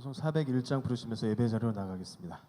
찬송송 401장 부르시면서 예배 자리로 나가겠습니다.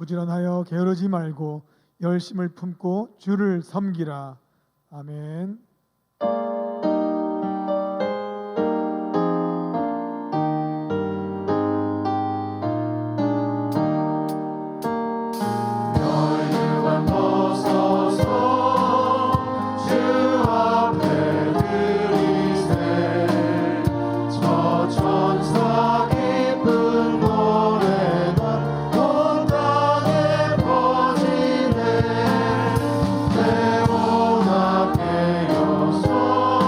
부지런하여 게으르지 말고 열심을 품고 주를 섬기라. 아멘. 내 원하게 여서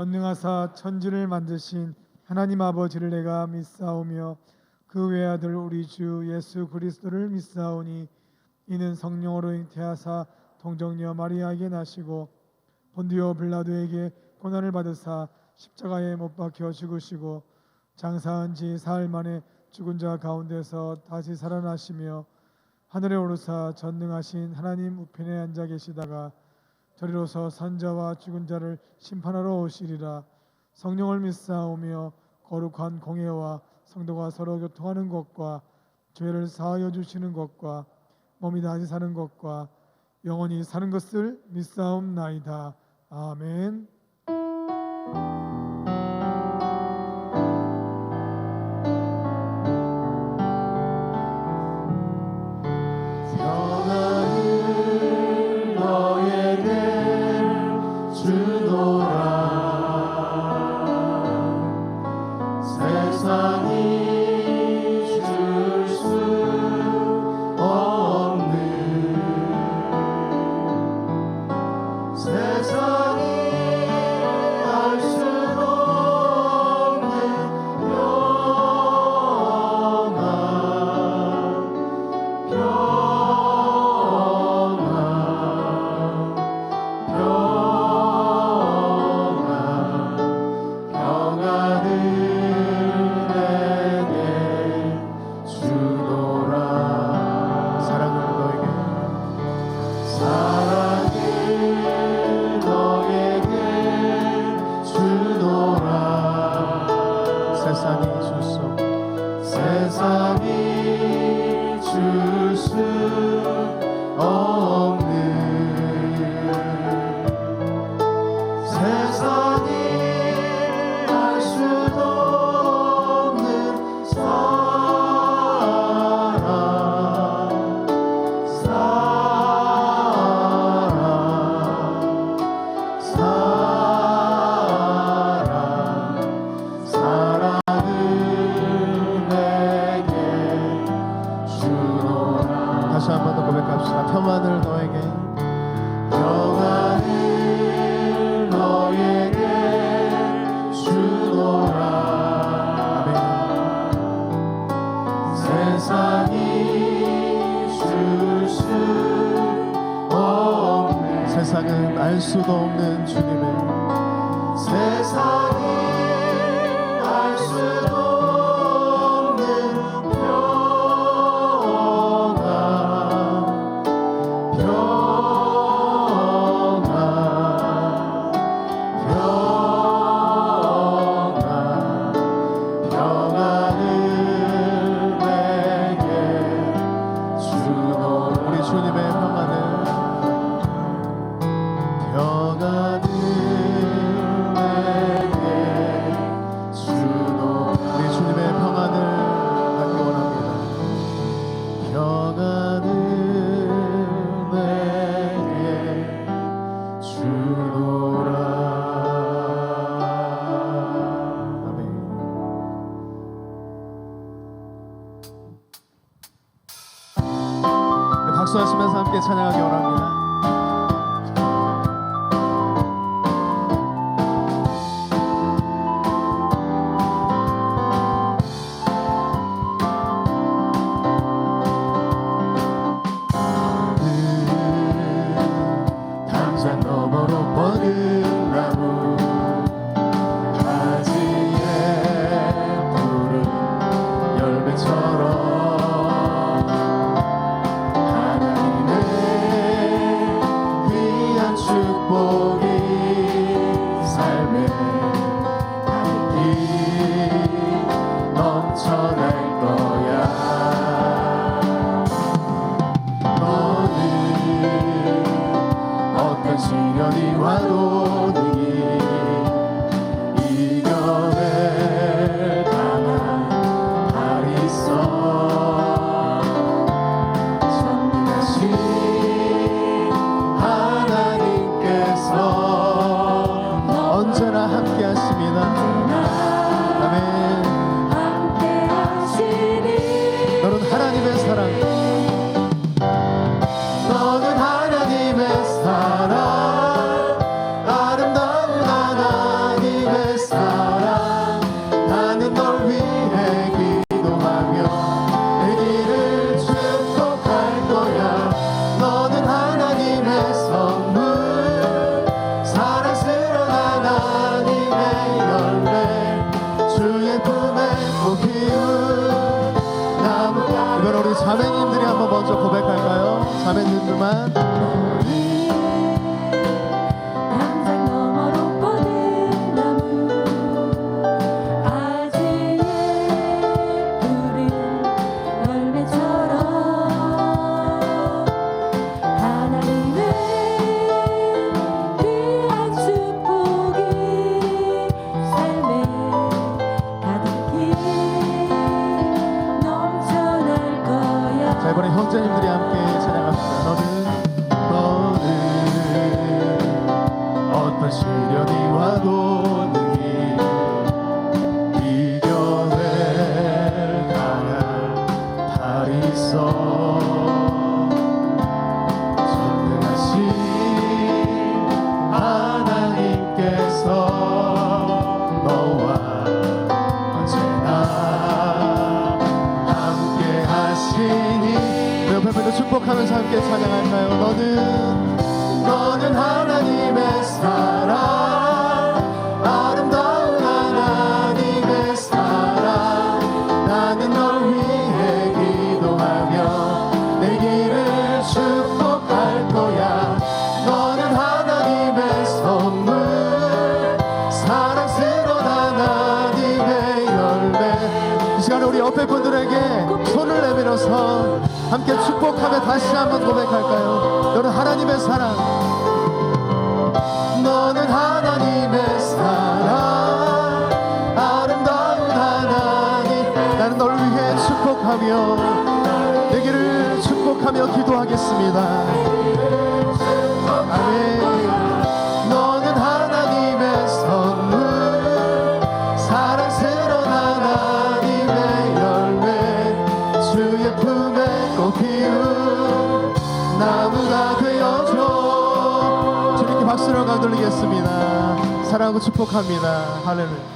전능하사 천지를 만드신 하나님 아버지를 내가 믿사오며 그 외아들 우리 주 예수 그리스도를 믿사오니 이는 성령으로 잉태하사 동정녀 마리아에게 나시고 본디오 빌라도에게 고난을 받으사 십자가에 못 박혀 죽으시고 장사한 지 사흘 만에 죽은 자 가운데서 다시 살아나시며 하늘에 오르사 전능하신 하나님 우편에 앉아 계시다가 저리로서 산자와 죽은 자를 심판하러 오시리라. 성령을 믿사오며 거룩한 공예와 성도가 서로 교통하는 것과 죄를 사하여 주시는 것과 몸이 다시 사는 것과 영원히 사는 것을 믿사옵나이다. 아멘. 평안을 너에게 주노라. 세상이 줄 수 없는 세상이 알 수도 없는 평안을 내게 주노라. 사랑을 너에게 너에게 주노라. 세상이 줄 수 세상이 줄 수 없는 세상이 알 수도 없는 사랑을 내게 주노라. 다시 한 번 더 고백합시다. 평안을 너에게 평안을 너에게 주노라. 세상이 줄 수 없는 세상은 알 수도 없는 주님의 세상이 알 수도 없는 평안을 내게 주노라. 우리 주님의 평안을 내게 주노라. 우리 주님의 평안을 받기 원합니다. 평안을 내게 주노라. 아멘. 네, 박수하시면서 함께 찬양하기 원합니다. 담장 너머로 뻗은 나무 가지에 푸른 열매처럼 하나님의 귀한 축복이 삶에 달기 넘쳐날 거야. 너는 어떤 시련이 와도 능히 이겨낼 강한 발이 있어. 전능하신 하나님께서 언제나 함께 하십니다. 아멘. 함께 하시니 너는 하나님의 사랑, 너는 하나님의 사랑 한번 먼저 고백할까요? 자매님들만. 당장 너머로 뻗은 나무 아지의 푸른 열매처럼 하나님의 귀한 축복이 삶에 가득히 넘쳐날 거야. 자, 이번에 형제님들이 함께 찬양합니다. 너는 어떤 시련이 와도 능히 이겨낼 강한 팔이 있어. 전능하신 하나님께서 너와 언제나 함께 하시니. 내 옆에 분들 축복하면서 함께 찬양할까요? 너는 하나님의 사랑, 아름다운 하나님의 사랑. 나는 널 위해 기도하며 내 길을 축복할 거야. 너는 하나님의 선물, 사랑스러운 하나님의 열매. 이 시간에 우리 옆에 분들에게 손을 내밀어서 함께 축복하며 다시 한번 고백할까요? 너는 하나님의 사랑, 너는 하나님의 사랑, 아름다운 하나님. 나는 널 위해 축복하며 내 길을 축복하며 기도하겠습니다. 아멘. 너는 하나님의 선물, 사랑스러운 하나님의 열매. 주의 품에 꽃 피운 나무가 되어줘. 주님께 박수를 가돌리겠습니다. 사랑하고 축복합니다. 할렐루야.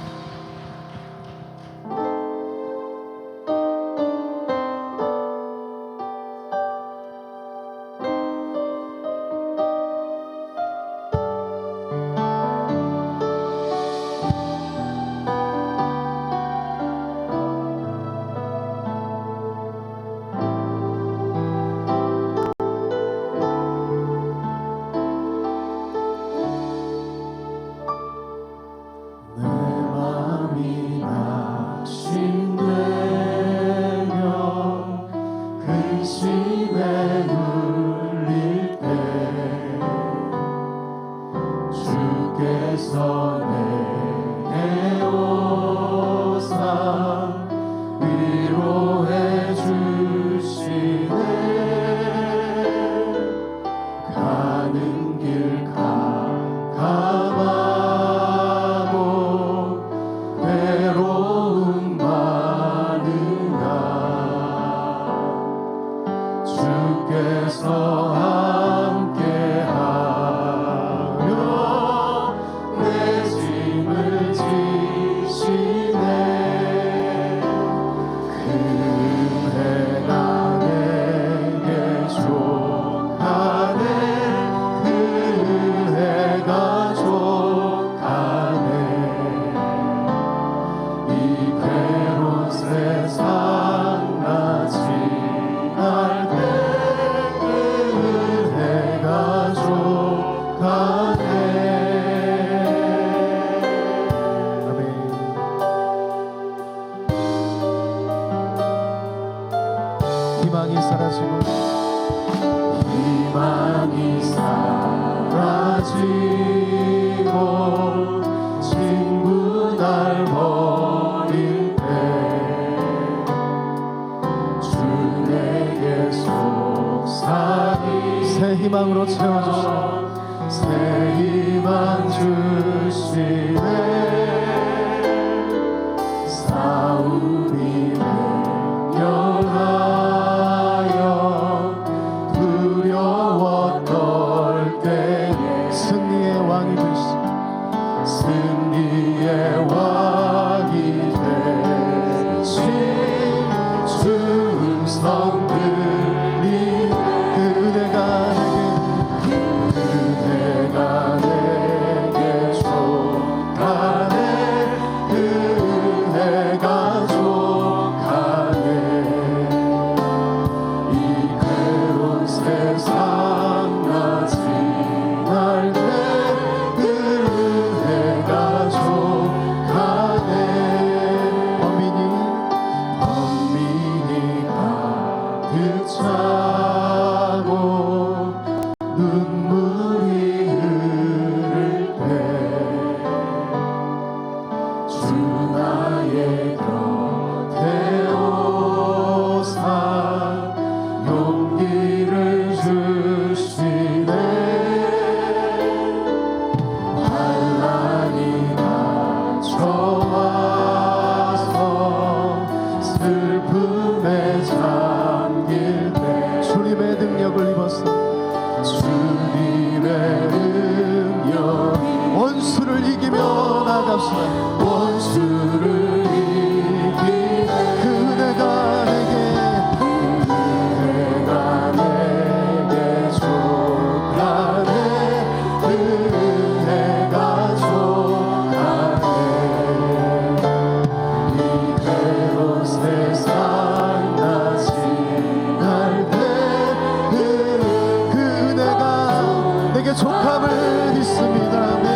희망이 사라지고 친구 날 버릴 때 주 내게 속삭이 새 희망으로 채워주시네. 새 희망 주시네. 싸움이 맹렬하여 두려워 떨 때에 승리의 왕이 되시 승리의 왕이 되신 주 음성 들리네. 그대가 내게 족하네. 그대가 족하네. 세상 나 지날 때 은혜가 족하네. 범민이 가득 차고 눈물이 흐를 때 주 나의 곁에 오사 용기를 주시네. 환난이 닥쳐와서 슬픔에 잠길 때 주님의 능력을 입었어. 주님의 능력이 원수를 이기며 나갑시다. 원수를 이기 그 은혜가 내게 족하네. 은혜가 족하네. 이대로 세상 나 지날 때 그 은혜가 내게 족함을 믿습니다. 아멘.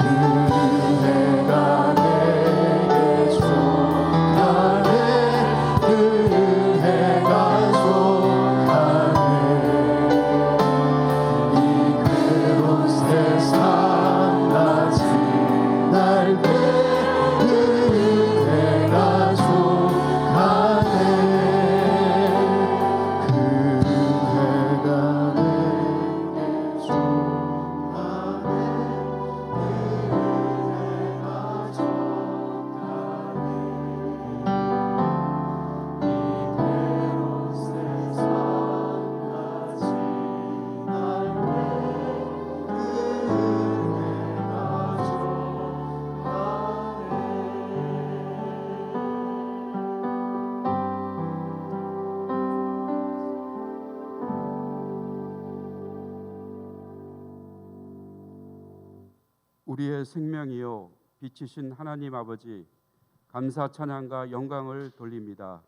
은혜가 내게 족하네. 은혜가 족하네. 이대로 세상 나 지날 때 은혜가 족하네. 그 은혜가 내게 족하네. 우리의 생명이요 빛이신 하나님 아버지, 감사 찬양과 영광을 돌립니다.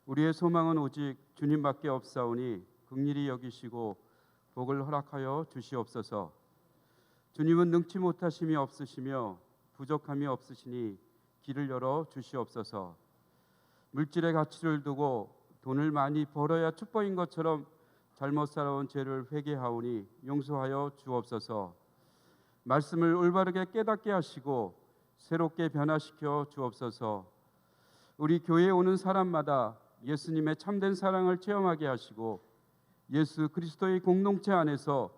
우리의 소망은 오직 주님밖에 없사오니 긍휼히 여기시고 복을 허락하여 주시옵소서. 주님은 능치 못하심이 없으시며 부족함이 없으시니 길을 열어 주시옵소서. 물질의 가치를 두고 돈을 많이 벌어야 축복인 것처럼 잘못 살아온 죄를 회개하오니 용서하여 주옵소서. 말씀을 올바르게 깨닫게 하시고 새롭게 변화시켜 주옵소서. 우리 교회에 오는 사람마다 예수님의 참된 사랑을 체험하게 하시고 예수 그리스도의 공동체 안에서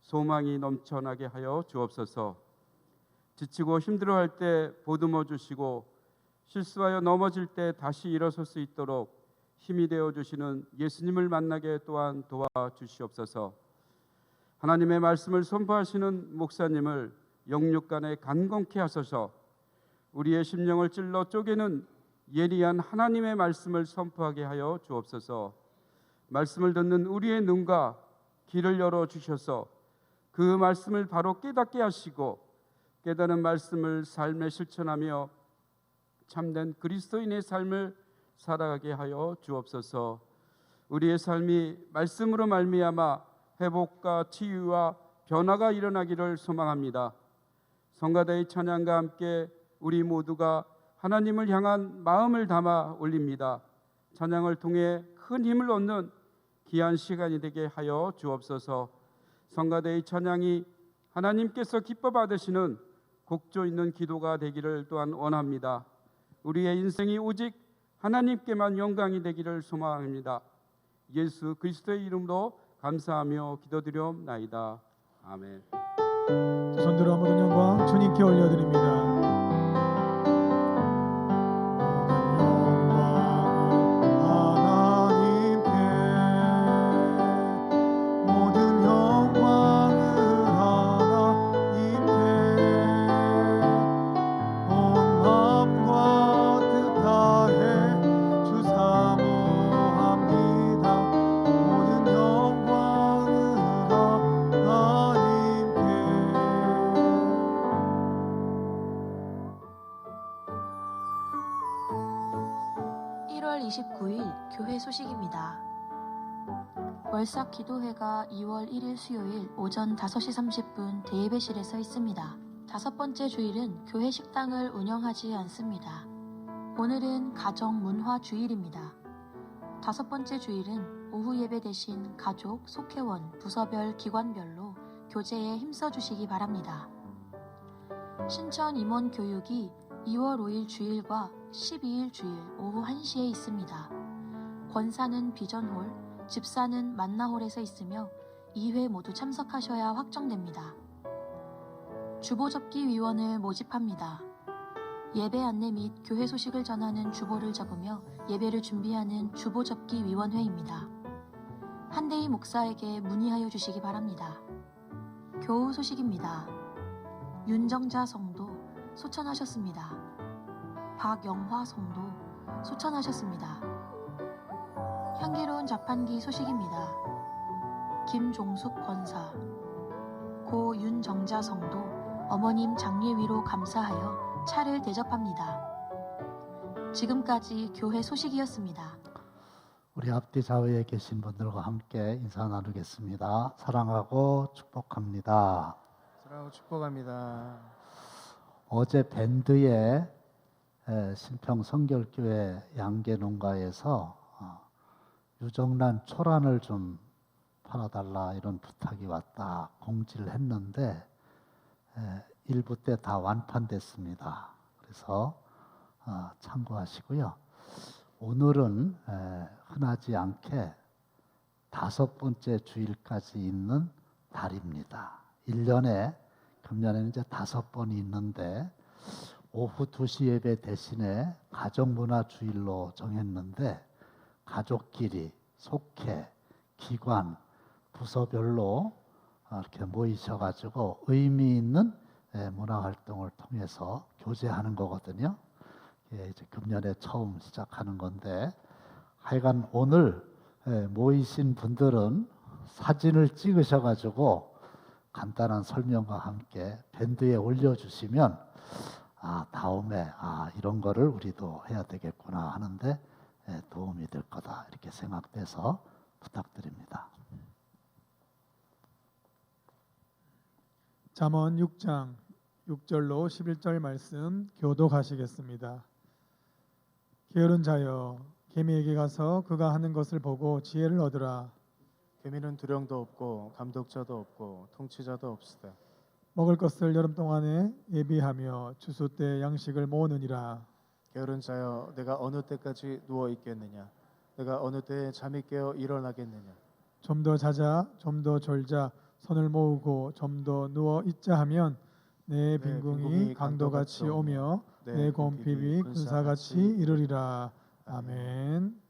소망이 넘쳐나게 하여 주옵소서. 지치고 힘들어할 때 보듬어 주시고 실수하여 넘어질 때 다시 일어설 수 있도록 힘이 되어 주시는 예수님을 만나게 또한 도와주시옵소서. 하나님의 말씀을 선포하시는 목사님을 영육간에 간공케 하소서. 우리의 심령을 찔러 쪼개는 예리한 하나님의 말씀을 선포하게 하여 주옵소서. 말씀을 듣는 우리의 눈과 귀를 열어 주셔서 그 말씀을 바로 깨닫게 하시고 깨달은 말씀을 삶에 실천하며 참된 그리스도인의 삶을 살아가게 하여 주옵소서. 우리의 삶이 말씀으로 말미암아 회복과 치유와 변화가 일어나기를 소망합니다. 성가대의 찬양과 함께 우리 모두가 하나님을 향한 마음을 담아 올립니다. 찬양을 통해 큰 힘을 얻는 귀한 시간이 되게 하여 주옵소서. 성가대의 찬양이 하나님께서 기뻐 받으시는 곡조 있는 기도가 되기를 또한 원합니다. 우리의 인생이 오직 하나님께만 영광이 되기를 소망합니다. 예수 그리스도의 이름으로 감사하며 기도드리옵나이다. 아멘. 손들어 모든 영광 주님께 올려드립니다. (1월 29일) 교회 소식입니다. 월삭 기도회가 2월 1일 수요일 오전 5시 30분 대예배실에 서 있습니다. 5번째 주일은 교회 식당을 운영하지 않습니다. 오늘은 가정 문화 주일입니다. 5번째 주일은 오후 예배 대신 가족, 속회원, 부서별, 기관별로 교제에 힘써 주시기 바랍니다. 신천 임원 교육이 2월 5일 주일과 12일 주일 오후 1시에 있습니다. 권사는 비전홀, 집사는 만나홀에서 있으며 2회 모두 참석하셔야 확정됩니다. 주보접기 위원을 모집합니다. 예배 안내 및 교회 소식을 전하는 주보를 적으며 예배를 준비하는 주보접기 위원회입니다. 한대희 목사에게 문의하여 주시기 바랍니다. 교우 소식입니다. 윤정자 성도 소천하셨습니다. 박영화 성도 소천하셨습니다. 향기로운 자판기 소식입니다. 김종숙 권사, 고 윤정자 성도 어머님 장례 위로 감사하여 차를 대접합니다. 지금까지 교회 소식이었습니다. 우리 앞뒤 좌우에 계신 분들과 함께 인사 나누겠습니다. 사랑하고 축복합니다. 사랑하고 축복합니다. 어제 밴드에 신평 성결교회 양계농가에서 유정란 초란을 좀 팔아달라 이런 부탁이 왔다 공지를 했는데 일부 때 다 완판됐습니다. 그래서 참고하시고요. 오늘은 흔하지 않게 5번째 주일까지 있는 달입니다. 1년에 금년에는 이제 5번이 있는데 오후 2시 예배 대신에 가정문화 주일로 정했는데 가족끼리 속회, 기관, 부서별로 이렇게 모이셔가지고 의미 있는 문화활동을 통해서 교제하는 거거든요. 이제 금년에 처음 시작하는 건데 하여간 오늘 모이신 분들은 사진을 찍으셔가지고 간단한 설명과 함께 밴드에 올려주시면 다음에 이런 거를 우리도 해야 되겠구나 하는데 도움이 될 거다 이렇게 생각돼서 부탁드립니다. 잠언 6장 6절로 11절 말씀 교독하시겠습니다. 게으른 자여 개미에게 가서 그가 하는 것을 보고 지혜를 얻으라. 개미는 두령도 없고 감독자도 없고 통치자도 없으되 먹을 것을 여름 동안에 예비하며 추수 때 양식을 모으느니라. 게으른 자여 내가 어느 때까지 누워 있겠느냐 내가 어느 때에 잠이 깨어 일어나겠느냐 좀 더 자자, 좀 더 졸자, 손을 모으고 좀 더 누워 있자 하면 내 빈궁이 강도같이 오며 내 곰핍이 군사같이 이르리라. 아멘.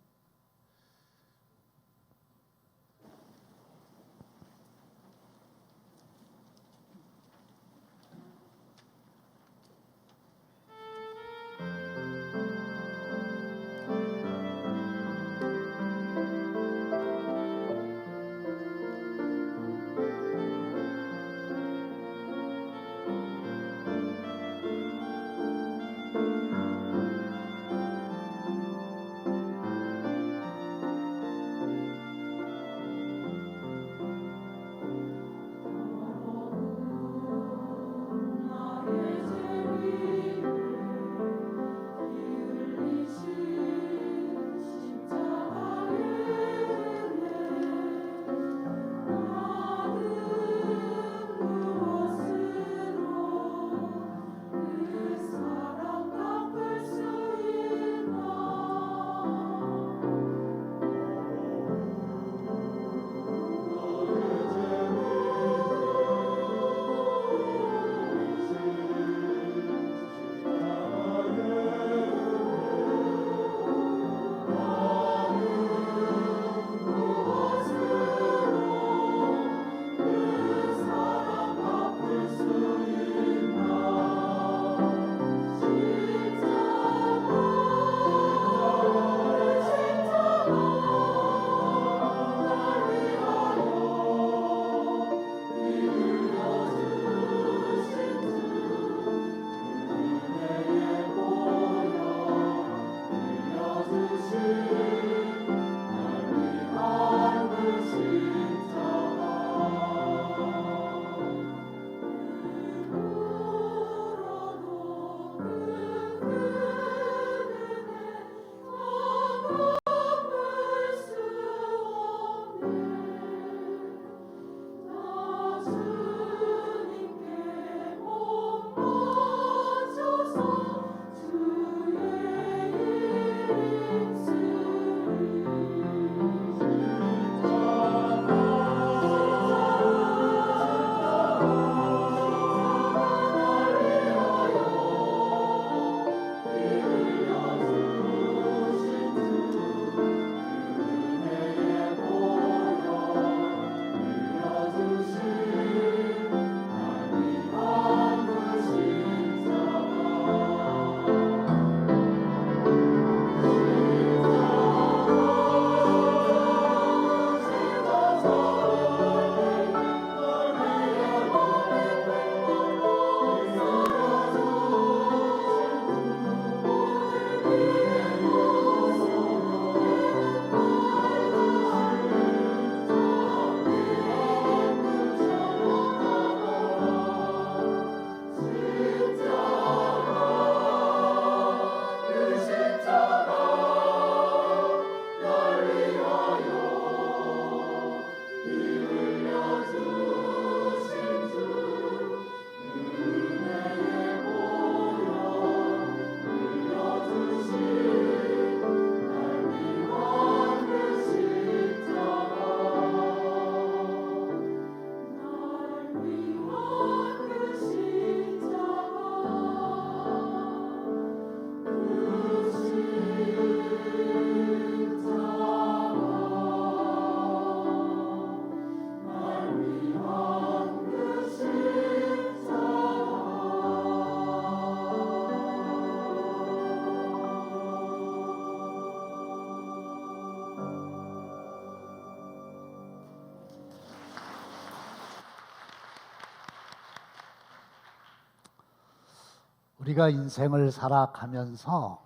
우리가 인생을 살아가면서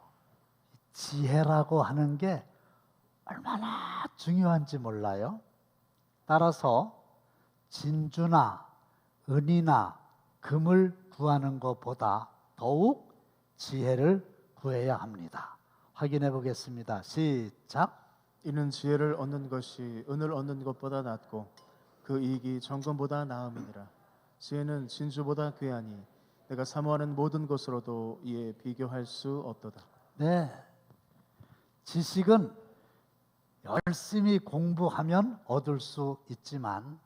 지혜라고 하는 게 얼마나 중요한지 몰라요. 따라서 진주나 은이나 금을 구하는 것보다 더욱 지혜를 구해야 합니다. 확인해 보겠습니다. 시작. 이는 지혜를 얻는 것이 은을 얻는 것보다 낫고 그 이익이 정금보다 나음이니라. 지혜는 진주보다 귀하니 내가 사모하는 모든 것으로도 이에 비교할 수 없도다. 네. 지식은 열심히 공부하면 얻을 수 있지만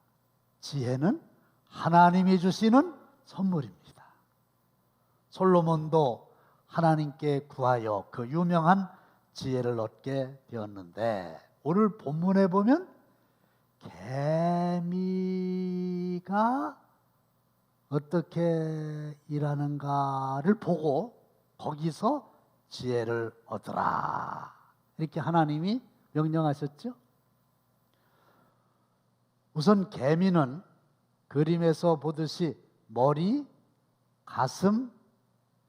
지혜는 하나님이 주시는 선물입니다. 솔로몬도 하나님께 구하여 그 유명한 지혜를 얻게 되었는데 오늘 본문에 보면 개미가 어떻게 일하는가를 보고 거기서 지혜를 얻으라 이렇게 하나님이 명령하셨죠. 우선 개미는 그림에서 보듯이 머리, 가슴,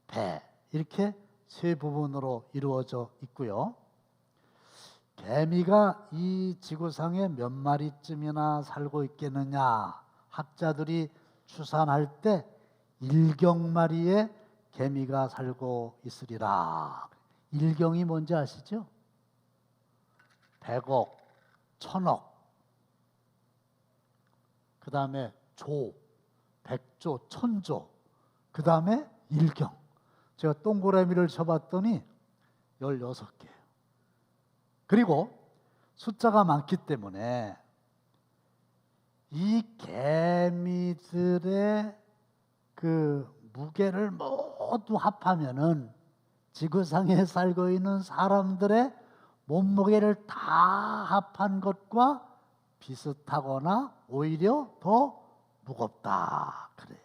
배 이렇게 세 부분으로 이루어져 있고요. 개미가 이 지구상에 몇 마리쯤이나 살고 있겠느냐, 학자들이 추산할 때 1경마리의 개미가 살고 있으리라. 1경이 뭔지 아시죠? 100억, 1000억, 그 다음에 조, 100조, 1000조, 그 다음에 1경. 제가 동그라미를 쳐봤더니 16개예요. 그리고 숫자가 많기 때문에 이 개미들의 그 무게를 모두 합하면은 지구상에 살고 있는 사람들의 몸무게를 다 합한 것과 비슷하거나 오히려 더 무겁다 그래요.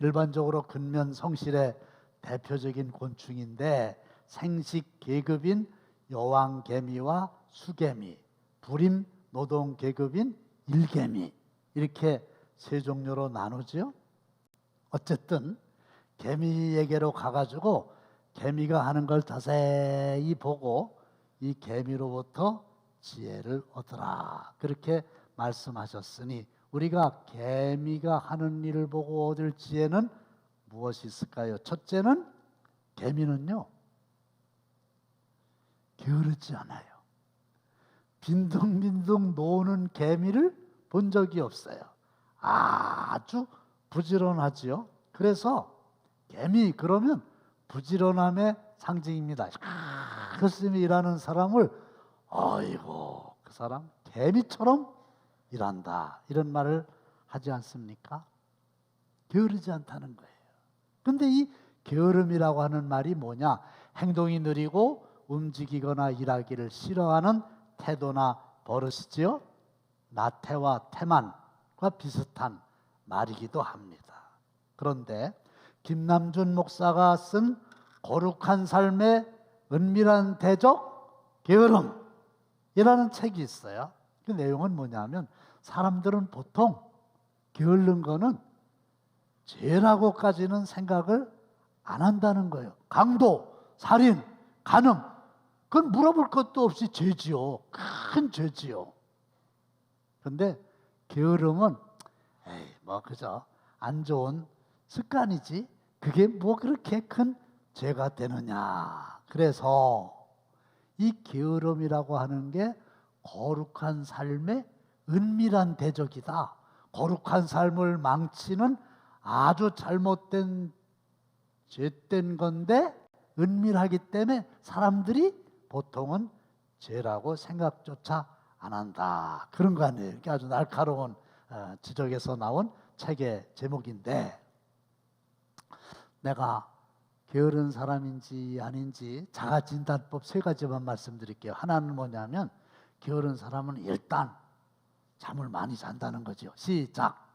일반적으로 근면 성실의 대표적인 곤충인데 생식 계급인 여왕개미와 수개미, 불임 노동 계급인 일개미 이렇게 세 종류로 나누죠. 어쨌든 개미에게로 가가지고 개미가 하는 걸 자세히 보고 이 개미로부터 지혜를 얻으라 그렇게 말씀하셨으니 우리가 개미가 하는 일을 보고 얻을 지혜는 무엇이 있을까요? 첫째는 개미는요 게으르지 않아요. 빈둥빈둥 노는 개미를 본 적이 없어요. 아주 부지런하지요. 그래서 개미 그러면 부지런함의 상징입니다. 열심히 일하는 사람을 아이고 그 사람 개미처럼 일한다 이런 말을 하지 않습니까? 게으르지 않다는 거예요. 근데 이 게으름이라고 하는 말이 뭐냐? 행동이 느리고 움직이거나 일하기를 싫어하는 태도나 버릇이지요. 나태와 태만과 비슷한 말이기도 합니다. 그런데 김남준 목사가 쓴 거룩한 삶의 은밀한 대적 게으름이라는 책이 있어요. 그 내용은 뭐냐면 사람들은 보통 게으른 거는 죄라고까지는 생각을 안 한다는 거예요. 강도, 살인, 간음 그건 물어볼 것도 없이 죄지요. 큰 죄지요. 그런데 게으름은 에이 뭐 그저 안 좋은 습관이지 그게 뭐 그렇게 큰 죄가 되느냐. 그래서 이 게으름이라고 하는 게 거룩한 삶의 은밀한 대적이다. 거룩한 삶을 망치는 아주 잘못된 죄된 건데 은밀하기 때문에 사람들이 보통은 죄라고 생각조차 안 한다. 그런 거 아니에요. 이게 아주 날카로운 지적에서 나온 책의 제목인데 내가 게으른 사람인지 아닌지 자가진단법 3가지만 말씀드릴게요. 하나는 뭐냐면 게으른 사람은 일단 잠을 많이 잔다는 거죠. 시작.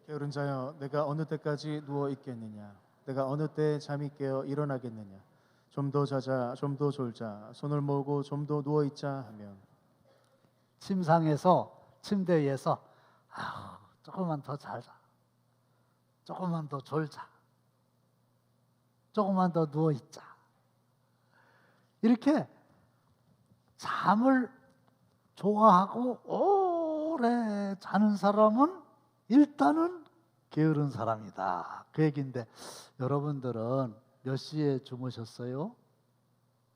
게으른 자여 내가 어느 때까지 누워 있겠느냐? 내가 어느 때 잠이 깨어 일어나겠느냐? 좀 더 자자, 좀 더 졸자, 손을 모으고 좀 더 누워 있자 하면 침상에서 침대 위에서 조금만 더 자자, 조금만 더 졸자. 조금만 더 누워 있자. 이렇게 잠을 좋아하고 오래 자는 사람은 일단은 게으른 사람이다. 그 얘기인데 여러분들은 몇 시에 주무셨어요?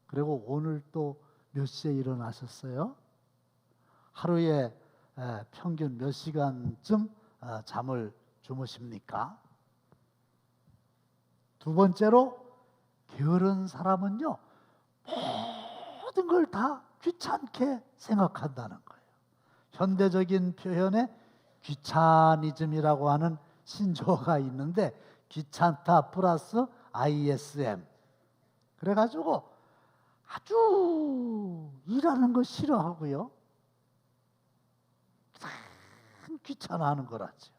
그리고 오늘 또 몇 시에 일어나셨어요? 하루에 평균 몇 시간쯤 잠을 주무십니까? 두 번째로 게으른 사람은요, 모든 걸 다 귀찮게 생각한다는 거예요. 현대적인 표현에 귀차니즘이라고 하는 신조어가 있는데 귀찮다 플러스 ISM. 그래가지고 아주 일하는 거 싫어하고요. 참 귀찮아하는 거라죠.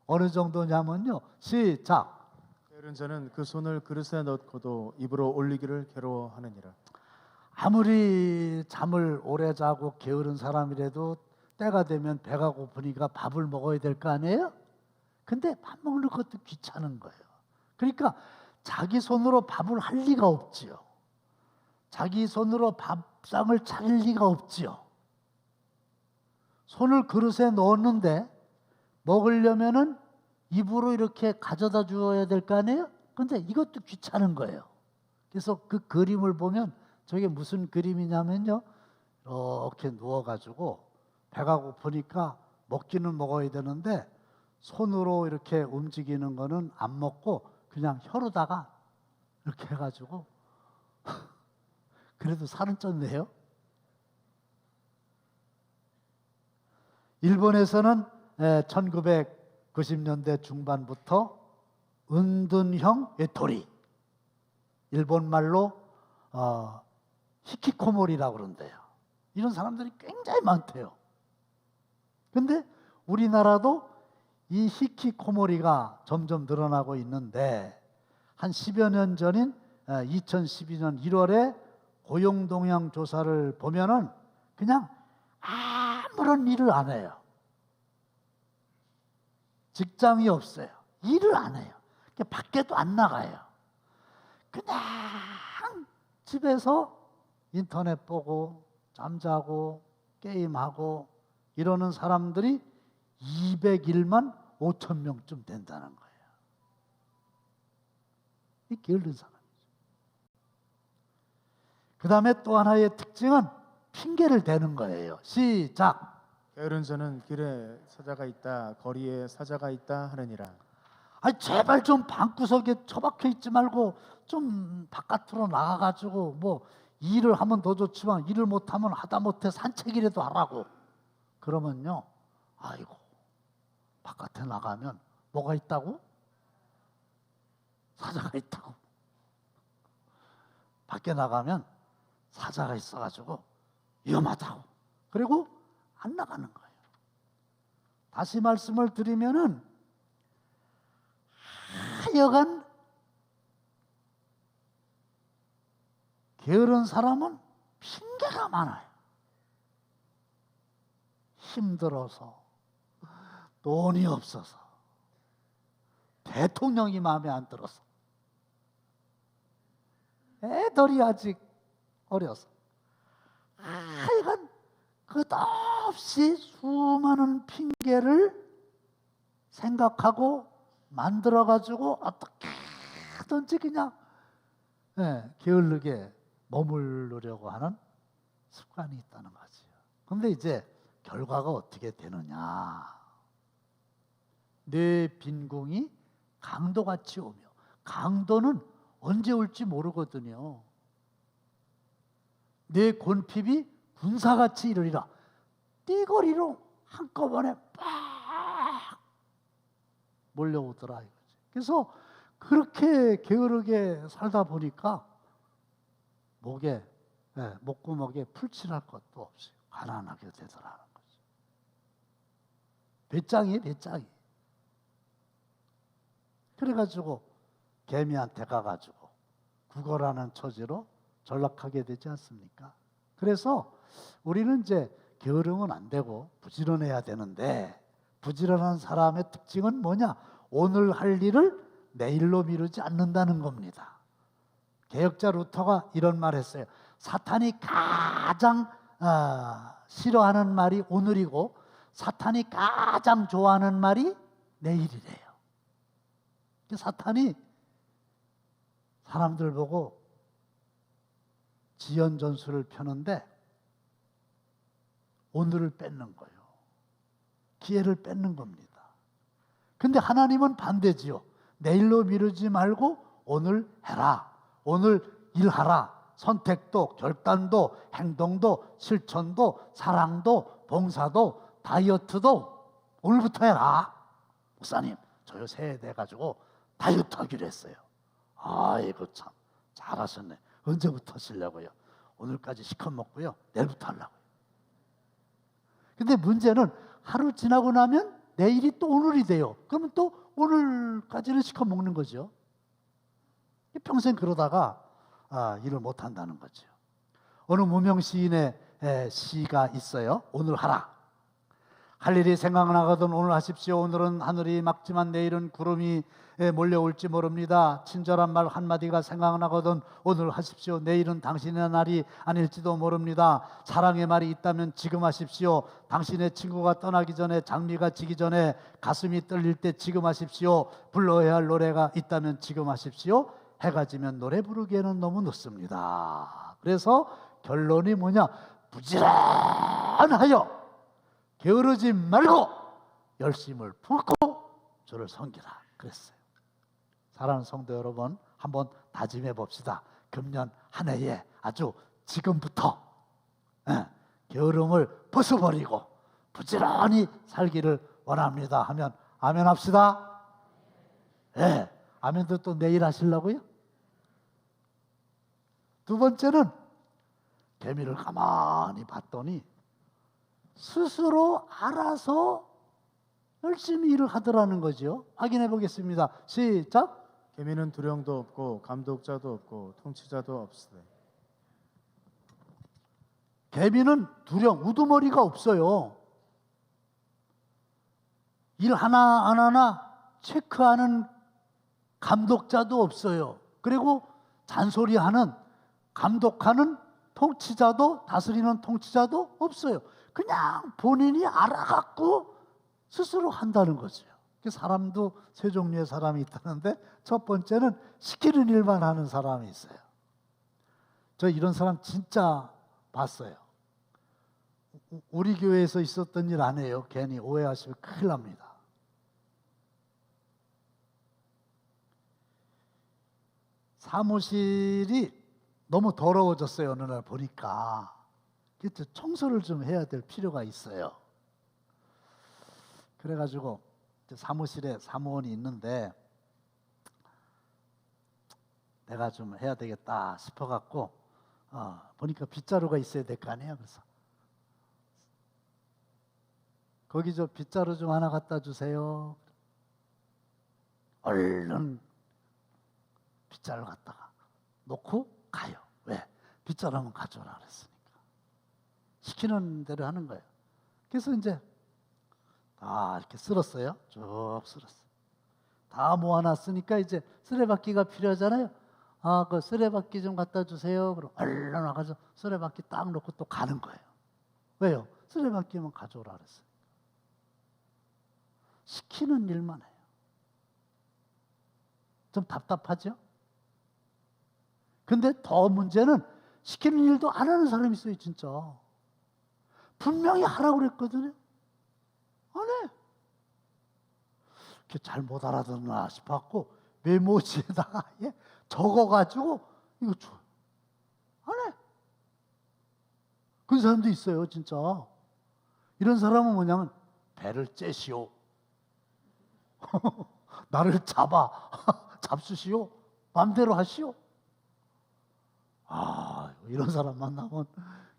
어느 정도냐면요. 시작. 게으른 자는 그 손을 그릇에 넣고도 입으로 올리기를 괴로워하느니라. 아무리 잠을 오래 자고 게으른 사람이라도 때가 되면 배가 고프니까 밥을 먹어야 될 거 아니에요? 근데 밥 먹는 것도 귀찮은 거예요. 그러니까 자기 손으로 밥을 할 리가 없지요. 자기 손으로 밥상을 차릴 리가 없지요. 손을 그릇에 넣었는데 먹으려면은 입으로 이렇게 가져다 주어야 될 거 아니에요? 근데 이것도 귀찮은 거예요. 그래서 그 그림을 보면 저게 무슨 그림이냐면요. 이렇게 누워가지고 배가 고프니까 먹기는 먹어야 되는데 손으로 이렇게 움직이는 거는 안 먹고 그냥 혀로다가 이렇게 해가지고 그래도 살은 쪘네요. 일본에서는 1990년대 중반부터 은둔형 외톨이, 일본 말로 히키코모리라고 그런대요. 이런 사람들이 굉장히 많대요. 근데 우리나라도 이 히키코모리가 점점 늘어나고 있는데 한 10여 년 전인 2012년 1월에 고용동향 조사를 보면은 그냥 아무런 일을 안 해요. 직장이 없어요. 일을 안 해요. 밖에도 안 나가요. 그냥 집에서 인터넷 보고 잠자고 게임하고 이러는 사람들이 201만 5천 명쯤 된다는 거예요. 이 게으른 사람이죠. 그 다음에 또 하나의 특징은 핑계를 대는 거예요. 시작. 게으른 자는 길에 사자가 있다, 거리에 사자가 있다 하느니라. 아니 제발 좀 방구석에 처박혀 있지 말고 좀 바깥으로 나가가지고 뭐 일을 하면 더 좋지만 일을 못하면 하다못해 산책이라도 하라고. 그러면요, 아이고 바깥에 나가면 뭐가 있다고? 사자가 있다고. 밖에 나가면 사자가 있어가지고 위험하다고. 그리고 안 나가는 거예요. 다시 말씀을 드리면은 하여간 게으른 사람은 핑계가 많아요. 힘들어서, 돈이 없어서, 대통령이 마음에 안 들어서, 애들이 아직 어려서, 하여간 끝없이 수많은 핑계를 생각하고 만들어가지고 어떻게 하든지 그냥 게을르게 머무르려고 하는 습관이 있다는 거죠. 그런데 이제 결과가 어떻게 되느냐. 뇌 빈궁이 강도같이 오며, 강도는 언제 올지 모르거든요. 뇌 곤핍이 군사같이 이르리라. 띠거리로 한꺼번에 빡 몰려오더라 이거지. 그래서 그렇게 게으르게 살다 보니까 목에 목구멍에 풀칠할 것도 없이 가난하게 되더라는 거죠. 배짱이. 그래가지고 개미한테 가가지고 구걸하는 처지로 전락하게 되지 않습니까? 그래서 우리는 이제 게으르면 안 되고 부지런해야 되는데, 부지런한 사람의 특징은 뭐냐? 오늘 할 일을 내일로 미루지 않는다는 겁니다. 개혁자 루터가 이런 말 했어요. 사탄이 가장 싫어하는 말이 오늘이고 사탄이 가장 좋아하는 말이 내일이래요. 사탄이 사람들 보고 지연 전술을 펴는데 오늘을 뺏는 거예요. 기회를 뺏는 겁니다. 근데 하나님은 반대지요. 내일로 미루지 말고 오늘 해라. 오늘 일하라. 선택도, 결단도, 행동도, 실천도, 사랑도, 봉사도, 다이어트도 오늘부터 해라. 목사님, 저 요새 새해 돼가지고 다이어트 하기로 했어요. 아이고 참 잘하셨네. 언제부터 하시려고요? 오늘까지 시컷 먹고요. 내일부터 하려고요. 근데 문제는 하루 지나고 나면 내일이 또 오늘이 돼요. 그러면 또 오늘까지는 시컷 먹는 거죠. 평생 그러다가 일을 못 한다는 거죠. 어느 무명 시인의 시가 있어요. 오늘 하라. 할 일이 생각나거든 오늘 하십시오. 오늘은 하늘이 맑지만 내일은 구름이 몰려올지 모릅니다. 친절한 말 한마디가 생각나거든 오늘 하십시오. 내일은 당신의 날이 아닐지도 모릅니다. 사랑의 말이 있다면 지금 하십시오. 당신의 친구가 떠나기 전에, 장미가 지기 전에, 가슴이 떨릴 때 지금 하십시오. 불러야 할 노래가 있다면 지금 하십시오. 해가 지면 노래 부르기에는 너무 늦습니다. 그래서 결론이 뭐냐? 부지런하여 게으르지 말고 열심을 품고 주를 섬기라 그랬어요. 사랑하는 성도 여러분, 한번 다짐해 봅시다. 금년 한 해에 아주 지금부터 게으름을 벗어버리고 부지런히 살기를 원합니다 하면 아멘 합시다. 네, 아멘도 또 내일 하시려고요? 두 번째는 개미를 가만히 봤더니 스스로 알아서 열심히 일을 하더라는 거죠. 확인해 보겠습니다. 시작. 개미는 두령도 없고 감독자도 없고 통치자도 없으되. 개미는 두령, 우두머리가 없어요. 일 하나하나 체크하는 감독자도 없어요. 그리고 잔소리하는, 감독하는 통치자도, 다스리는 통치자도 없어요. 그냥 본인이 알아갖고 스스로 한다는 거죠. 사람도 세 종류의 사람이 있다는데 첫 번째는 시키는 일만 하는 사람이 있어요. 저 이런 사람 진짜 봤어요. 우리 교회에서 있었던 일 아니에요. 괜히 오해하시면 큰일 납니다. 사무실이 너무 더러워졌어요. 어느 날 보니까 청소를 좀 해야 될 필요가 있어요. 그래가지고 사무실에 사무원이 있는데 내가 좀 해야 되겠다 싶어갖고 보니까 빗자루가 있어야 될 거 아니에요. 그래서 거기 저 빗자루 좀 하나 갖다 주세요. 얼른 빗자루 갖다가 놓고 가요. 왜? 빗자루 한번 가져오라 그랬으니까. 시키는 대로 하는 거예요. 그래서 이제 다 이렇게 쓸었어요. 쭉 쓸었어요. 다 모아놨으니까 이제 쓰레받기가 필요하잖아요. 그 쓰레받기 좀 갖다 주세요. 그럼 얼른 와가지고 쓰레받기 딱 놓고 또 가는 거예요. 왜요? 쓰레받기만 가져오라 그랬어요. 시키는 일만 해요. 좀 답답하죠? 근데 더 문제는 시키는 일도 안 하는 사람이 있어요. 진짜 분명히 하라고 그랬거든요. 안 해. 잘 못 알아듣나 싶었고 메모지에다가 적어가지고 이거 줘. 안 해. 그런 사람도 있어요. 진짜 이런 사람은 뭐냐면 배를 째시오. 나를 잡수시오. 마음대로 하시오. 이런 사람 만나면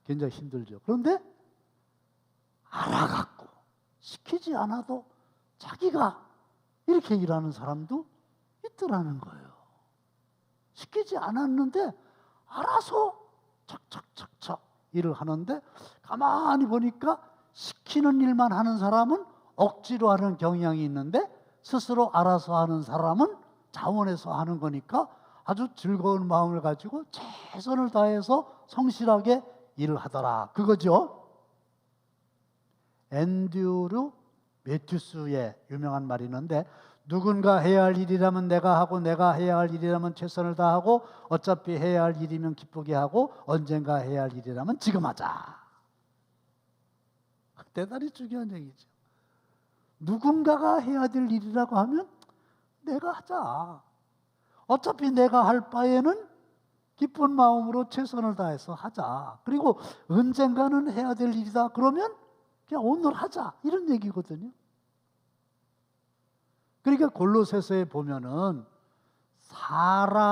굉장히 힘들죠. 그런데 알아갖고 시키지 않아도 자기가 이렇게 일하는 사람도 있더라는 거예요. 시키지 않았는데 알아서 착착착착 일을 하는데 가만히 보니까 시키는 일만 하는 사람은 억지로 하는 경향이 있는데 스스로 알아서 하는 사람은 자원해서 하는 거니까 아주 즐거운 마음을 가지고 최선을 다해서 성실하게 일을 하더라. 그거죠. 앤드류 매튜스의 유명한 말이 있는데, 누군가 해야 할 일이라면 내가 하고, 내가 해야 할 일이라면 최선을 다하고, 어차피 해야 할 일이면 기쁘게 하고, 언젠가 해야 할 일이라면 지금 하자. 대단히 중요한 얘기죠. 누군가가 해야 될 일이라고 하면 내가 하자. 어차피 내가 할 바에는 기쁜 마음으로 최선을 다해서 하자. 그리고 언젠가는 해야 될 일이다 그러면 그냥 오늘 하자, 이런 얘기거든요. 그러니까 골로새서에 보면은 사람을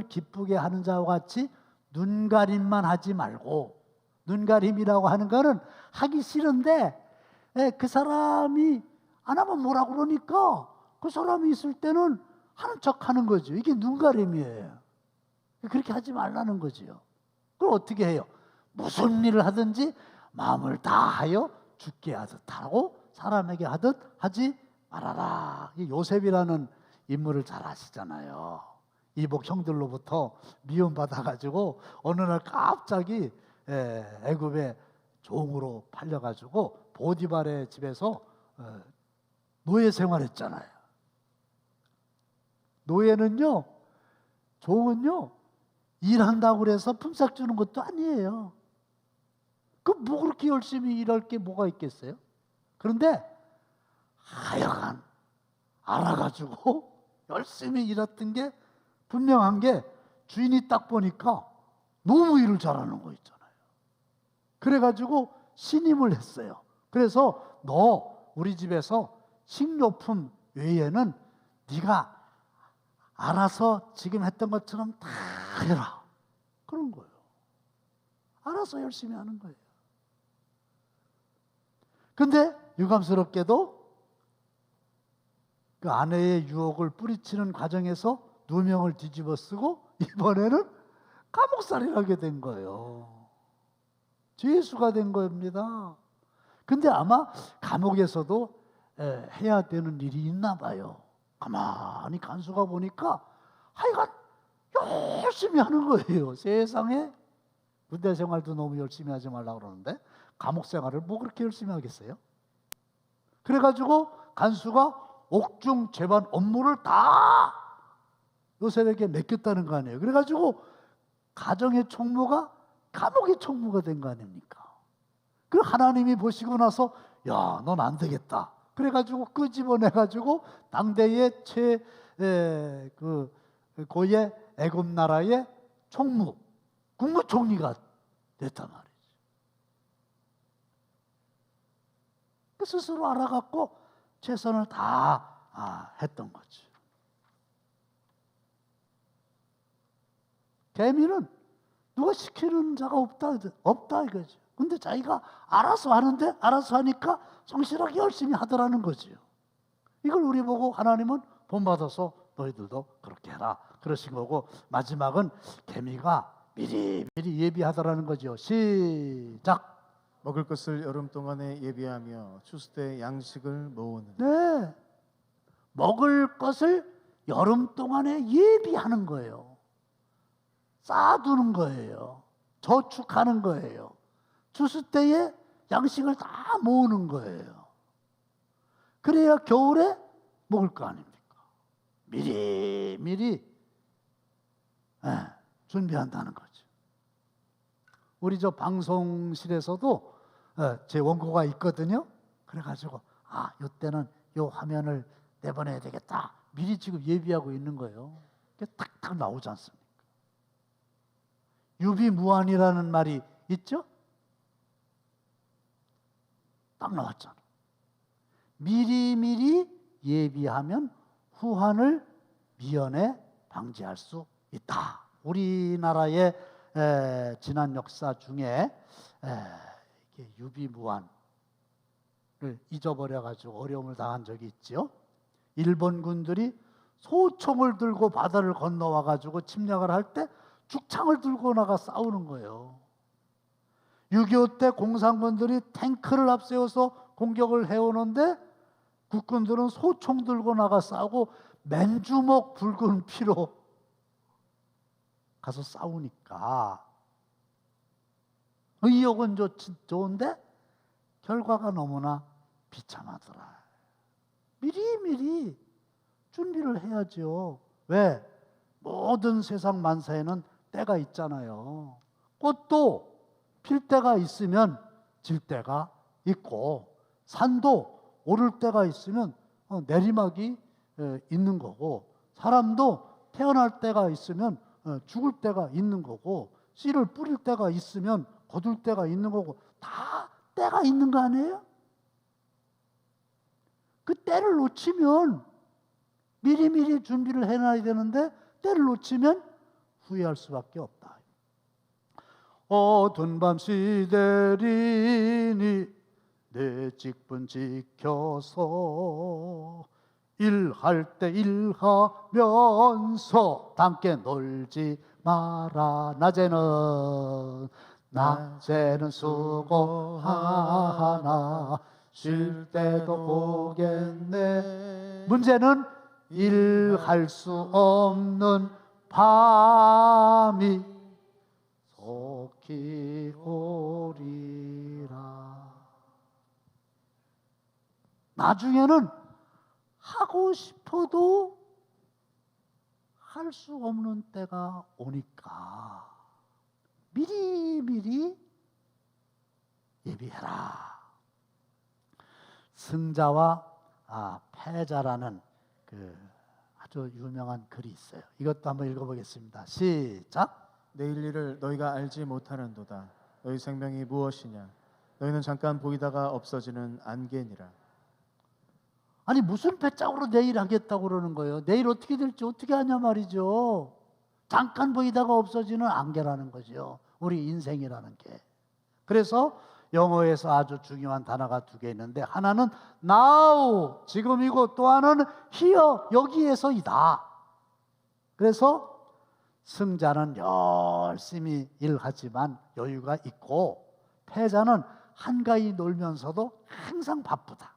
기쁘게 하는 자와 같이 눈가림만 하지 말고, 눈가림이라고 하는 거는 하기 싫은데 그 사람이 안 하면 뭐라 그러니까 그 사람이 있을 때는 하는 척 하는 거죠. 이게 눈가림이에요. 그렇게 하지 말라는 거지요. 그럼 어떻게 해요? 무슨 일을 하든지 마음을 다하여 주께 하듯 하고 사람에게 하듯 하지 말아라. 이 요셉이라는 인물을 잘 아시잖아요. 이복 형들로부터 미움받아가지고 어느 날 갑자기 애굽의 종으로 팔려가지고 보디발의 집에서 노예 생활했잖아요. 노예는요, 종은요, 일한다고 그래서 품삯 주는 것도 아니에요. 그 뭐 그렇게 열심히 일할 게 뭐가 있겠어요? 그런데 하여간 알아가지고 열심히 일했던 게 분명한 게, 주인이 딱 보니까 너무 일을 잘하는 거 있잖아요. 그래가지고 신임을 했어요. 그래서 너 우리 집에서 식료품 외에는 네가 알아서 지금 했던 것처럼 다 해라, 그런 거예요. 알아서 열심히 하는 거예요. 근데 유감스럽게도 그 아내의 유혹을 뿌리치는 과정에서 누명을 뒤집어 쓰고 이번에는 감옥살이를 된 거예요. 죄수가 된 겁니다. 근데 아마 감옥에서도 해야 되는 일이 있나 봐요. 가만히 간수가 보니까 하여간 열심히 하는 거예요. 세상에, 군대 생활도 너무 열심히 하지 말라고 그러는데 감옥 생활을 뭐 그렇게 열심히 하겠어요? 그래가지고 간수가 옥중 재반 업무를 다 요셉에게 맡겼다는 거 아니에요. 그래가지고 가정의 총무가 감옥의 총무가 된 거 아닙니까? 그 하나님이 보시고 나서 야, 넌 안 되겠다. 그래가지고 끄집어내가지고 당대의 고의 애굽 나라의 총무, 국무총리가 됐단 말이죠. 스스로 알아갖고 최선을 다 했던 거죠. 개미는 누가 시키는 자가 없다 이거죠. 근데 자기가 알아서 하는데, 알아서 하니까 성실하게 열심히 하더라는 거지요. 이걸 우리 보고 하나님은 본받아서 너희들도 그렇게 해라 그러신 거고, 마지막은 개미가 미리 예비하더라는 거죠. 시작. 먹을 것을 여름 동안에 예비하며 추수 때 양식을 모으는. 네, 먹을 것을 여름 동안에 예비하는 거예요. 쌓아두는 거예요. 저축하는 거예요. 추수 때에 양식을 다 모으는 거예요. 그래야 겨울에 먹을 거 아닙니까? 미리 준비한다는 거죠. 우리 저 방송실에서도 제 원고가 있거든요. 그래가지고 이때는 요 화면을 내보내야 되겠다, 미리 지금 예비하고 있는 거예요. 그게 탁탁 나오지 않습니까? 유비무환이라는 말이 있죠? 딱 나왔잖아. 미리 예비하면 후환을 미연에 방지할 수 있다. 우리나라의 지난 역사 중에 유비무환을 잊어버려가지고 어려움을 당한 적이 있죠. 일본 군들이 소총을 들고 바다를 건너와가지고 침략을 할 때 죽창을 들고 나가 싸우는 거예요. 6.25 때 공산군들이 탱크를 앞세워서 공격을 해오는데 국군들은 소총 들고 나가 싸우고 맨주먹 붉은 피로 가서 싸우니까 의욕은 좋은데 결과가 너무나 비참하더라. 미리미리 준비를 해야죠. 왜? 모든 세상 만사에는 때가 있잖아요. 꽃도 필 때가 있으면 질 때가 있고, 산도 오를 때가 있으면 내리막이 있는 거고, 사람도 태어날 때가 있으면 죽을 때가 있는 거고, 씨를 뿌릴 때가 있으면 거둘 때가 있는 거고, 다 때가 있는 거 아니에요? 그 때를 놓치면 미리미리 준비를 해놔야 되는데 때를 놓치면 후회할 수밖에 없다. 어두운 밤 시대리니 내 직분 지켜서 일할 때 일하면서 함께 놀지 마라. 낮에는 수고하나 쉴 때도 오겠네. 문제는 일할 수 없는 밤이 속히 오리라. 나중에는 하고 싶어도 할 수 없는 때가 오니까 미리미리 예비해라. 승자와 패자라는 그 아주 유명한 글이 있어요. 이것도 한번 읽어보겠습니다. 시작. 내일 일을 너희가 알지 못하는도다. 너희 생명이 무엇이냐? 너희는 잠깐 보이다가 없어지는 안개니라. 아니 무슨 배짱으로 내일 하겠다고 그러는 거예요? 내일 어떻게 될지 어떻게 하냐 말이죠. 잠깐 보이다가 없어지는 안개라는 거죠. 우리 인생이라는 게. 그래서 영어에서 아주 중요한 단어가 두 개 있는데, 하나는 now, 지금이고, 또 하나는 here, 여기에서이다. 그래서 승자는 열심히 일하지만 여유가 있고, 패자는 한가히 놀면서도 항상 바쁘다.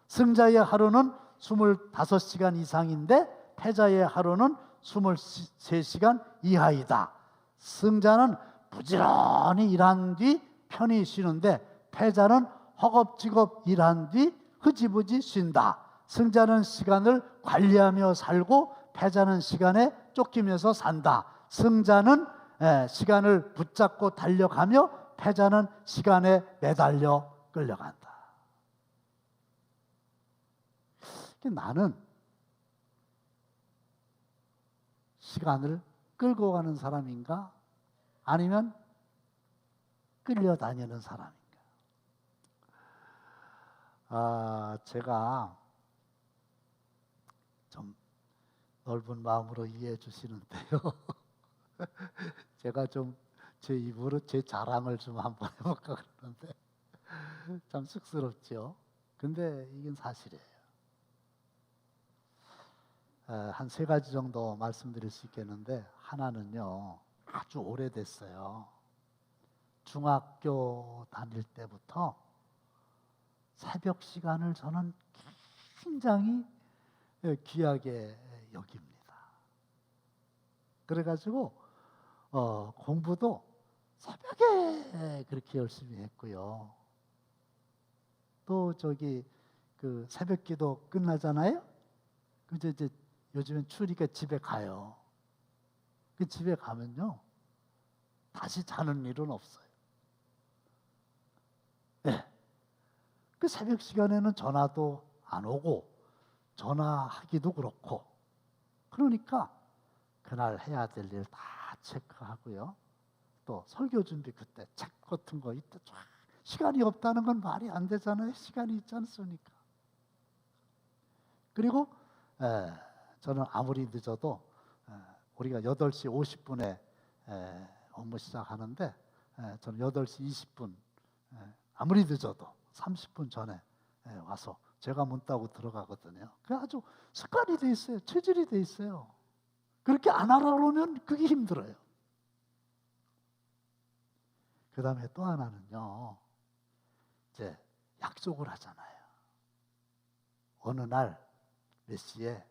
승자의 하루는 25시간 이상인데 패자의 하루는 23시간 이하이다. 승자는 부지런히 일한 뒤 편히 쉬는데 패자는 허겁지겁 일한 뒤 흐지부지 쉰다. 승자는 시간을 관리하며 살고 패자는 시간에 쫓기면서 산다. 승자는 시간을 붙잡고 달려가며 패자는 시간에 매달려 끌려간다. 나는 시간을 끌고 가는 사람인가? 아니면 끌려다니는 사람인가? 제가 좀 넓은 마음으로 이해해 주시는데요. 제가 좀 제 입으로 제 자랑을 좀 한번 해볼까 그러는데 참 쑥스럽죠. 근데 이건 사실이에요. 한 세 가지 정도 말씀드릴 수 있겠는데, 하나는요 아주 오래됐어요. 중학교 다닐 때부터 새벽 시간을 저는 굉장히 귀하게 여깁니다. 그래가지고 공부도 새벽에 그렇게 열심히 했고요. 또 그 새벽기도 끝나잖아요. 그래서 이제 요즘엔 추우니까 집에 가요. 그 집에 가면요 다시 자는 일은 없어요. 네. 그 새벽 시간에는 전화도 안 오고 전화하기도 그렇고, 그러니까 그날 해야 될 일 다 체크하고요. 또 설교 준비 그때 책 같은 거 이때 쫙, 시간이 없다는 건 말이 안 되잖아요. 시간이 있지 않습니까? 그리고 저는 아무리 늦어도 우리가 8시 50분에 업무 시작하는데 저는 8시 20분 아무리 늦어도 30분 전에 와서 제가 문 따고 들어가거든요. 그게 아주 습관이 돼 있어요. 체질이 돼 있어요. 그렇게 안 하라 그러면 그게 힘들어요. 그 다음에 또 하나는요, 이제 약속을 하잖아요. 어느 날 몇 시에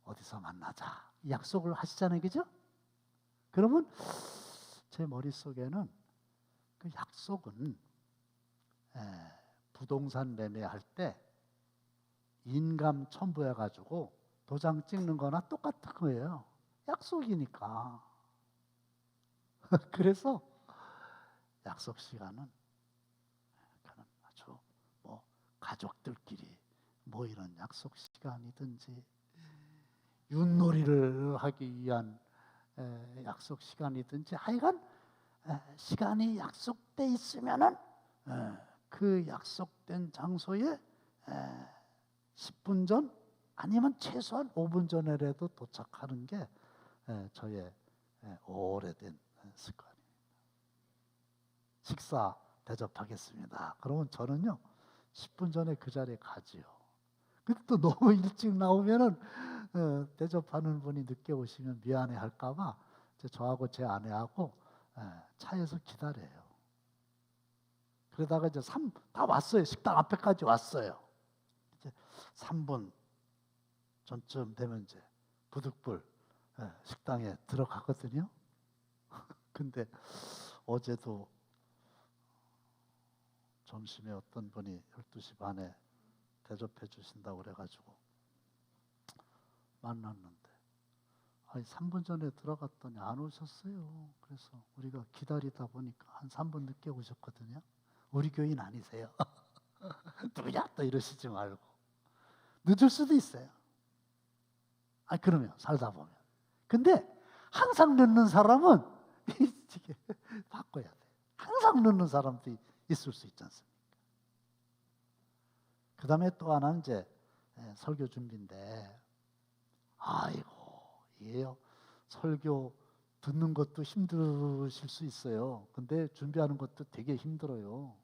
어디서 만나자, 약속을 하시잖아요. 그죠? 그러면 제 머릿속에는 그 약속은 부동산 매매할 때 인감 첨부해가지고 도장 찍는 거나 똑같은 거예요. 약속이니까. 그래서 약속 시간은 아주 뭐 가족들끼리 뭐 이런 약속 시간이든지 윷놀이를 하기 위한 약속 시간이든지 하여간 시간이 약속돼 있으면은 그 약속된 장소에 10분 전 아니면 최소한 5분 전에라도 도착하는 게 저의 오래된 습관입니다. 식사 대접하겠습니다. 그러면 저는요 10분 전에 그 자리에 가지요. 근데 또 너무 일찍 나오면은 대접하는 분이 늦게 오시면 미안해 할까봐 저하고 제 아내하고 차에서 기다려요. 그러다가 이제 다 왔어요. 식당 앞에까지 왔어요. 이제 3분 전쯤 되면 이제 부득불 식당에 들어가거든요. 근데 어제도 점심에 어떤 분이 12시 반에 대접해 주신다고 그래가지고 만났는데 3분 전에 들어갔더니 안 오셨어요. 그래서 우리가 기다리다 보니까 한 3분 늦게 오셨거든요. 우리 교인 아니세요? 누구냐 또 이러시지 말고 늦을 수도 있어요. 그러면 살다 보면. 근데 항상 늦는 사람은 이게 바꿔야 돼. 항상 늦는 사람도 있을 수 있지 않습니까? 그 다음에 또 하나는 이제 설교 준비인데, 이게요, 설교 듣는 것도 힘드실 수 있어요. 근데 준비하는 것도 되게 힘들어요.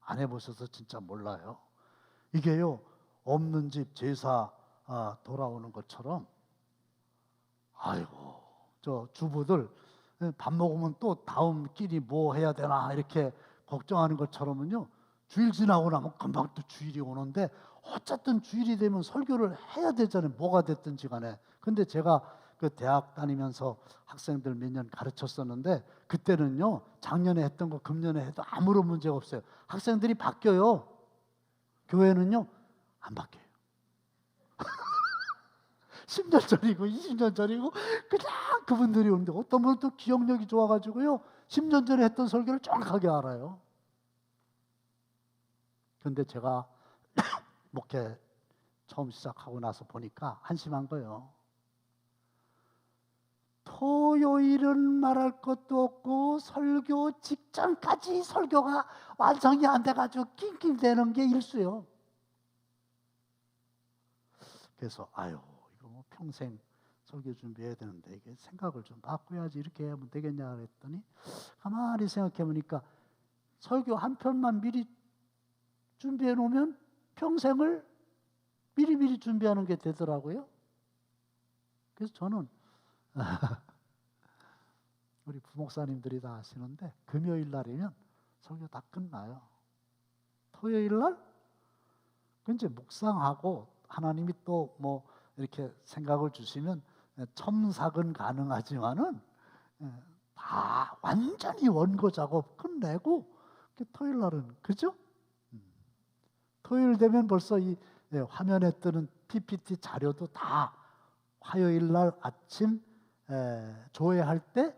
안 해보셔서 진짜 몰라요. 이게요, 없는 집 제사 돌아오는 것처럼, 저 주부들 밥 먹으면 또 다음 끼니 뭐 해야 되나 이렇게 걱정하는 것처럼은요, 주일 지나고 나면 금방 또 주일이 오는데 어쨌든 주일이 되면 설교를 해야 되잖아요. 뭐가 됐든지 간에. 근데 제가 그 대학 다니면서 학생들 몇 년 가르쳤었는데 그때는요, 작년에 했던 거 금년에 해도 아무런 문제가 없어요. 학생들이 바뀌어요. 교회는요 안 바뀌어요. 10년 전이고 20년 전이고 그냥 그분들이 오는데 어떤 분은 또 기억력이 좋아가지고요 10년 전에 했던 설교를 정확하게 알아요. 근데 제가 목회 처음 시작하고 나서 보니까 한심한 거예요. 토요일은 말할 것도 없고 설교 직전까지 설교가 완성이 안 돼가지고 낑낑대는 게 일수요. 그래서 이거 뭐 평생 설교 준비해야 되는데 이게 생각을 좀 바꿔야지 이렇게 하면 되겠냐 그랬더니 가만히 생각해 보니까 설교 한 편만 미리 준비해 놓으면 평생을 미리미리 준비하는 게 되더라고요. 그래서 저는 우리 부목사님들이 다 아시는데 금요일 날이면 설교 다 끝나요. 토요일 날 이제 묵상하고 하나님이 또 뭐 이렇게 생각을 주시면 첨삭은 가능하지만은 다 완전히 원고 작업 끝내고 토요일 날은 그죠? 토요일 되면 벌써 이 화면에 뜨는 PPT 자료도 다 화요일 날 아침 조회할 때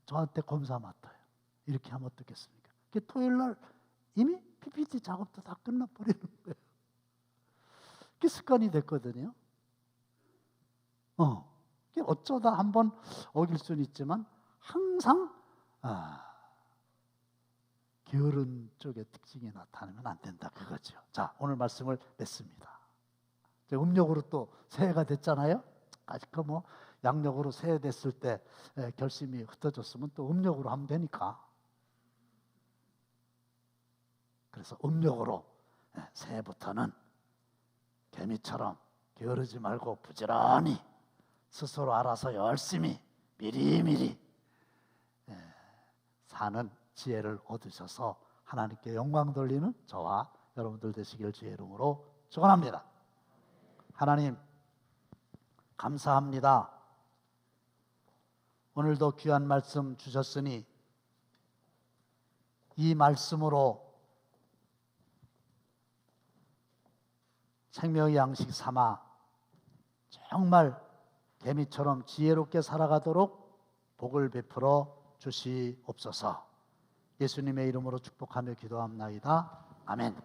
저한테 검사 맡아요. 이렇게 하면 어떻겠습니까? 토요일 날 이미 PPT 작업도 다 끝나버리는 거예요. 그게 습관이 됐거든요. 어쩌다 한번 어길 수는 있지만 항상 게으른 쪽의 특징이 나타나면 안 된다 그거죠. 자, 오늘 말씀을 맺습니다. 음력으로 또 새해가 됐잖아요. 아직 뭐 양력으로 새해 됐을 때 결심이 흩어졌으면 또 음력으로 하면 되니까. 그래서 음력으로 새해부터는 개미처럼 게으르지 말고 부지런히 스스로 알아서 열심히 미리미리 사는 지혜를 얻으셔서 하나님께 영광 돌리는 저와 여러분들 되시길 주의 이름으로 축원합니다. 하나님 감사합니다. 오늘도 귀한 말씀 주셨으니 이 말씀으로 생명의 양식 삼아 정말 개미처럼 지혜롭게 살아가도록 복을 베풀어 주시옵소서. 예수님의 이름으로 축복하며 기도합나이다. 아멘.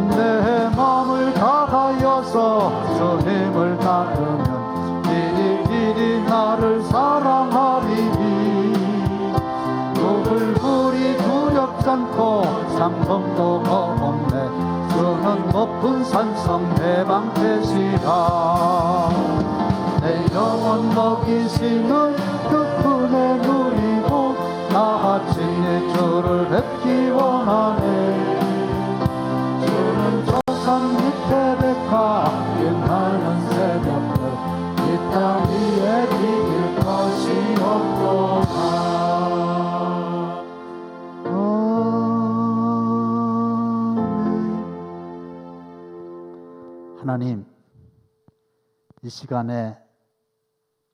내 마음을 다하여서 주님을 따르면 길이 나를 사랑하리니 누굴 두렵지 않고 상품도 없네 주는 높은 산성 해방 되시라 내 영혼 먹이시는 그 은혜 누리고 나같이 주를 뵙기 원하네 주는 조상 밑에 백화 빛나는 새벽들 이 땅 위에 비길 것이 없도다 하나님, 이 시간에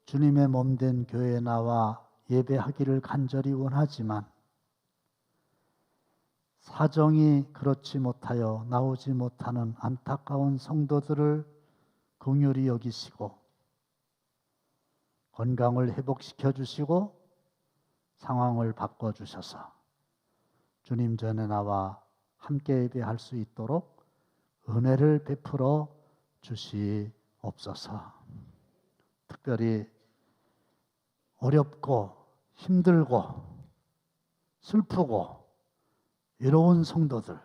주님의 몸된 교회에 나와 예배하기를 간절히 원하지만 사정이 그렇지 못하여 나오지 못하는 안타까운 성도들을 긍휼히 여기시고 건강을 회복시켜 주시고 상황을 바꿔 주셔서 주님 전에 나와 함께 예배할 수 있도록 은혜를 베풀어 주시옵소서. 특별히 어렵고 힘들고 슬프고 외로운 성도들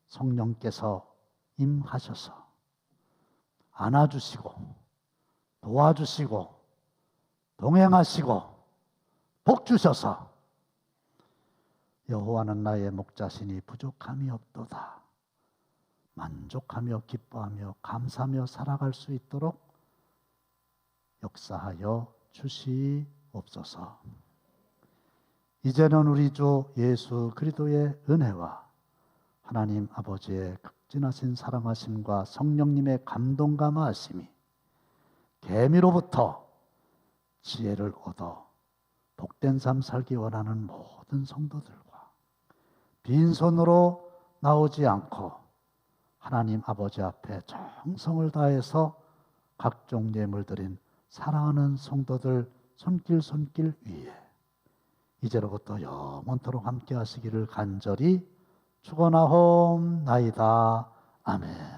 성령께서 임하셔서 안아주시고 도와주시고 동행하시고 복 주셔서 여호와는 나의 목자시니 부족함이 없도다 만족하며 기뻐하며 감사하며 살아갈 수 있도록 역사하여 주시옵소서. 이제는 우리 주 예수 그리스도의 은혜와 하나님 아버지의 극진하신 사랑하심과 성령님의 감동 감화하심이 계미로부터 지혜를 얻어 복된 삶 살기 원하는 모든 성도들과 빈손으로 나오지 않고 하나님 아버지 앞에 정성을 다해서 각종 예물 드린 사랑하는 성도들 손길 위에 이제로부터 영원토록 함께 하시기를 간절히 축원하옵나이다. 아멘.